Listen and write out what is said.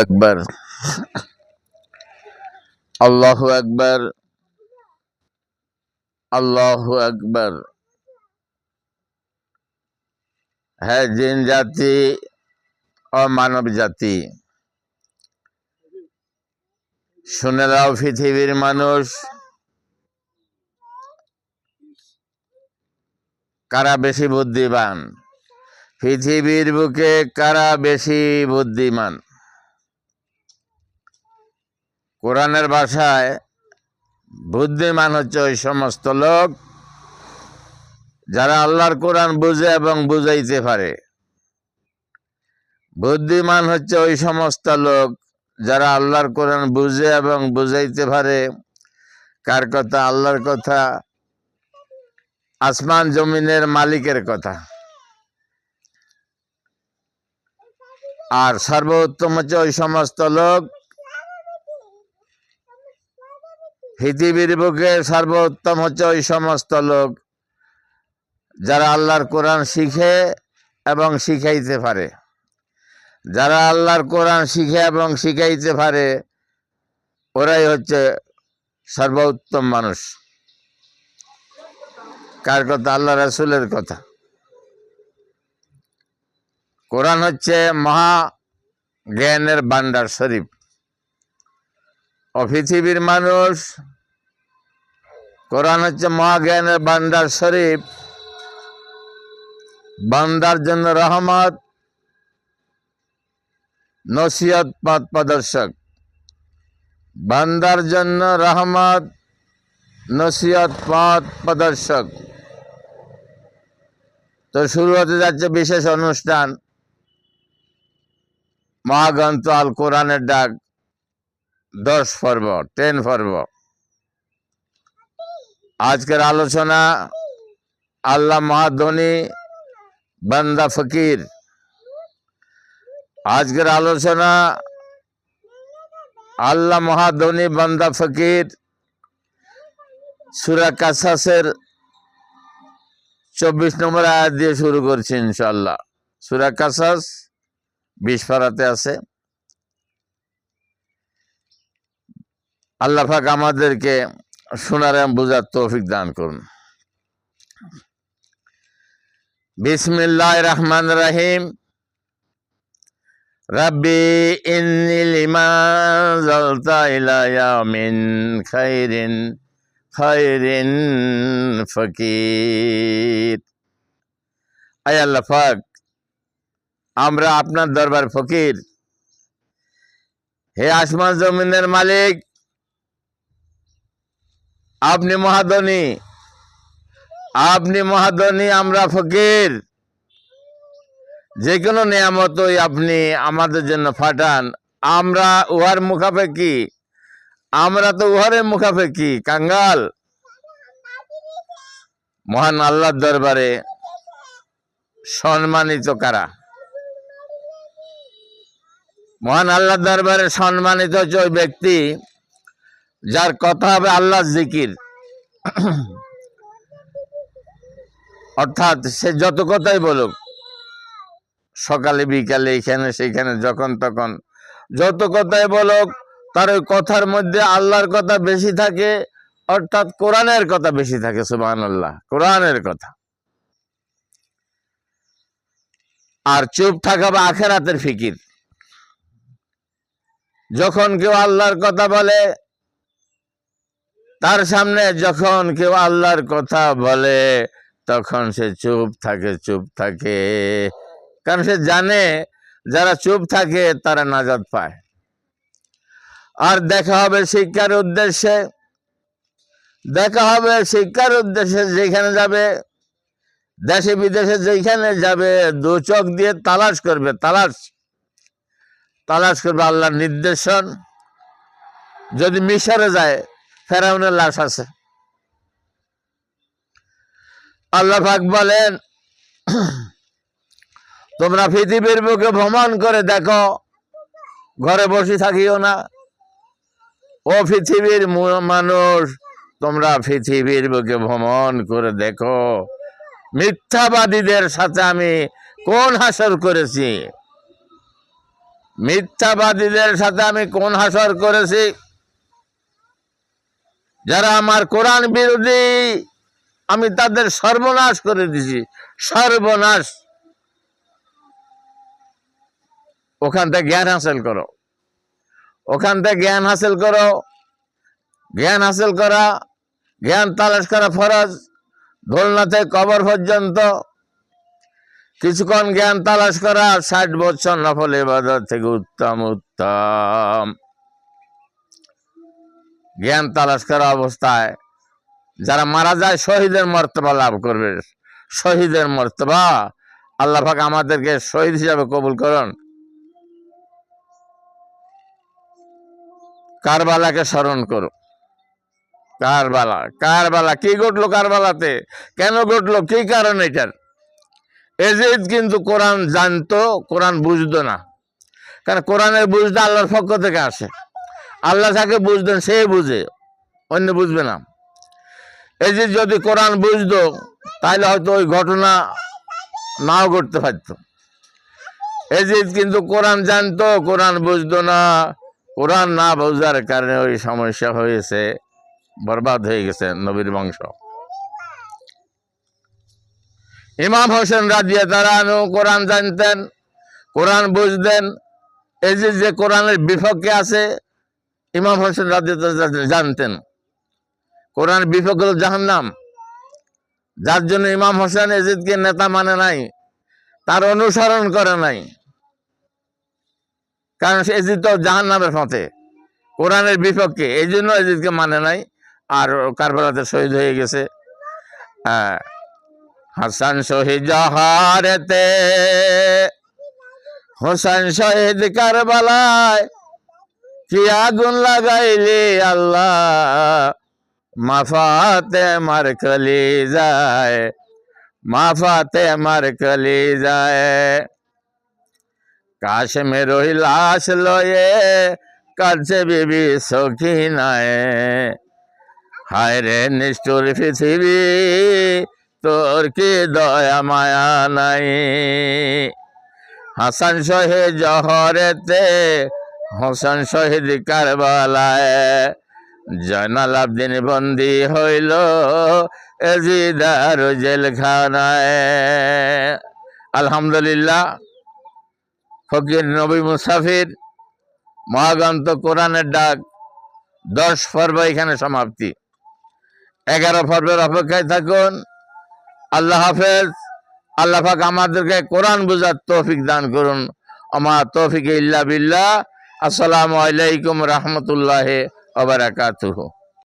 আকবার, আল্লাহু আকবার, আল্লাহু আকবার। হ্যাঁ, জিন জাতি ও মানব জাতি, শুনে দাও পৃথিবীর মানুষ, কারা বেশি বুদ্ধিমান? পৃথিবীর বুকে কারা বেশি বুদ্ধিমান? কোরআনের ভাষায় বুদ্ধিমান হচ্ছে ওই সমস্ত লোক যারা আল্লাহর কোরআন বুঝে এবং বুঝাইতে পারে। বুদ্ধিমান হচ্ছে ওই সমস্ত লোক যারা আল্লাহর কোরআন বুঝে এবং বুঝাইতে পারে। কার কথা? আল্লাহর কথা, আসমান জমিনের মালিকের কথা। আর সর্বোত্তম হচ্ছে ওই সমস্ত লোক, পৃথিবীর বুকে সর্বোত্তম হচ্ছে ওই সমস্ত লোক যারা আল্লাহর কোরআন শিখে এবং শিখাইতে পারে। যারা আল্লাহর কোরআন শিখে এবং শিখাইতে পারে, ওরাই হচ্ছে সর্বোত্তম মানুষ। কার কথা? আল্লাহ রাসূলের কথা। কোরআন হচ্ছে মহা জ্ঞানের ভান্ডার শরীফ। ও পৃথিবীর মানুষ, কোরআন হচ্ছে মহা জ্ঞানের ভান্ডার শরীফ, বান্দার জন্য রহমত, নসিহত, পথ প্রদর্শক। বান্দার জন্য রহমত, নসিহত, পথ প্রদর্শক। তো শুরু হতে যাচ্ছে বিশেষ অনুষ্ঠান, মহাগ্রন্থ আল কোরআনের ডাক 10 পর্ব, 10 পর্ব। আজকের আলোচনা আল্লাহ মহাধনী বান্দা ফকির। আজকের আলোচনা আল্লাহ মহাধনী বান্দা ফকির। সূরা কাসাসের 24 নম্বর আয়াত দিয়ে শুরু করছি ইনশাআল্লাহ। সূরা কাসাস 20 পারাতে আছে। আল্লাহ পাক আমাদেরকে শোনার এবং বুঝার তৌফিক দান করুন। বিসমিল্লাহির রহমানির রহিম। রাব্বি ইন্নী লিমা যালতা ইলাইয়া মিন খাইরিন ফকির। আয় আল্লাহ পাক, আমরা আপনার দরবার ফকির। হে আসমান জমিনের মালিক, আপনি মহাধনী, আপনি মহাধনী, আমরা ফকির। যে কোনো নিয়ামতই আপনি আমাদের জন্য পাঠান, আমরা উহার মুখাপেক্ষী। আমরা তো উহারের মুখাপেক্ষী, কাঙ্গাল। মহান আল্লাহর দরবারে সম্মানিত কারা? মহান আল্লাহর দরবারে সম্মানিত হচ্ছে ওই ব্যক্তি যার কথা হবে আল্লাহর জিকির। অর্থাৎ সে যত কথাই বলুক, সকালে বিকালে এখানে সেখানে যখন তখন যত কথাই বলুক, তার ওই কথার মধ্যে আল্লাহর কথা বেশি থাকে, অর্থাৎ কোরআনের কথা বেশি থাকে। সুবহানাল্লাহ, কোরআনের কথা। আর চুপ থাকা বা আখিরাতের ফিকির। যখন কেউ আল্লাহর কথা বলে, তার সামনে যখন কেউ আল্লাহর কথা বলে, তখন সে চুপ থাকে, চুপ থাকে। কারণ সে জানে যারা চুপ থাকে তারা নাজাত পায়। আর দেখা হবে শিক্ষার উদ্দেশ্যে, দেখা হবে শিক্ষার উদ্দেশ্যে। যেখানে যাবে, দেশে বিদেশে যেখানে যাবে, দু চোখ দিয়ে তালাশ করবে, তালাশ করবে আল্লাহর নির্দেশন। যদি মিশরে যায়, ফেরাউনের লাশ আছে। আল্লাহ পাক বলেন, তোমরা পৃথিবীর বুকে ভ্রমণ করে দেখো, ঘরে বসে থাকিও না। ও পৃথিবীর মানুষ, তোমরা পৃথিবীর বুকে ভ্রমণ করে দেখো, মিথ্যাবাদীদের সাথে আমি কোন হাসর করেছি। মিথ্যাবাদীদের সাথে আমি কোন হাসর করেছি, যারা আমার কোরআন বিরোধী, আমি তাদের সর্বনাশ করে দিছি, সর্বনাশ। ওখান থেকে জ্ঞান হাসিল করো, ওখান থেকে জ্ঞান হাসিল করো। জ্ঞান হাসিল করা, জ্ঞান তালাশ করা ফরজ। দোলনা থেকে কবর পর্যন্ত কিছুক্ষণ জ্ঞান তালাশ করা 60 বছর নফল ইবাদত থেকে উত্তম উত্তম। জ্ঞান তালাশ করা অবস্থায় যারা মারা যায় শহীদের মর্তবা লাভ করবে। শহীদের মর্তবা আল্লাহ পাক আমাদেরকে শহীদ হিসাবে কবুল করুন। কারবালাকে স্মরণ করো। কারবালা, কারবালা কি ঘটলো? কারবালাতে কেন ঘটলো? কি কারণ এটার? এজিদ কিন্তু কোরআন জানতো, কোরআন বুঝতো না। কারণ কোরআনের বুঝতে আল্লাহর পক্ষ থেকে আসে। আল্লাহ যাকে বুঝতেন সে বুঝে, অন্য বুঝবে না। এজিদ যদি কোরআন বুঝতো তাহলে হয়তো ওই ঘটনা নাও ঘটতে পারত। এজিদ কিন্তু কোরআন জানতো, কোরআন বুঝতো না। কোরআন না বোঝার কারণে ওই সমস্যা হয়েছে, বরবাদ হয়ে গেছে নবীর বংশ। ইমাম হোসেন রাদিয়াল্লাহু আনহু কোরআন জানতেন, কোরআন বুঝতেন। এজিদ যে কোরআনের বিপক্ষে আছে, ইমাম হোসেন রাদিয়াল্লাহু জানতেন কোরআন বিপক্ষ হল জাহান্নাম। যার জন্য ইমাম হোসেন এজিদকে নেতা মানে নাই, তার অনুসরণ করে নাই। কারণ এজিদ তো জাহান্নামের পথে, কোরআনের বিপক্ষে, এই জন্য এজিদকে মানে নাই। আর কারবালাতে শহীদ হয়ে গেছে। হাসান শহীদ জহরেতে, হোসেন শহীদ কারবালায়, কি আগুন লাগাইলি আল্লাহ, মাফাতে মার কলি যায়, মাফাতে মার কলি যায়। কাশ মে রহি লাশ লয়ে কাছে বিবি সখিনায়, হায় রে নিষ্ঠুর পৃথিবী তোর কি দয়া মায়া নাই। হাসান শহীদ জহরেতে, হোসেন শহীদ কারবালায়, জয়নাল আবদিন বন্দী হইল এজিদ আর জেলখানায়। আলহামদুলিল্লাহ, ফকির নবী মুসাফির মহাগ্রন্থ কোরআনের ডাক 10 পর্ব এখানে সমাপ্তি। 11 পর্বের অপেক্ষায় থাকুন। আল্লাহ হাফেজ। আল্লাহ পাক আমাদেরকে কোরআন বুঝার তৌফিক দান করুন। আমা তৌফিক ইল্লা বিল্লাহ। আসসালামু আলাইকুম রহমতুল্লাহি ওয়া বারাকাতুহু।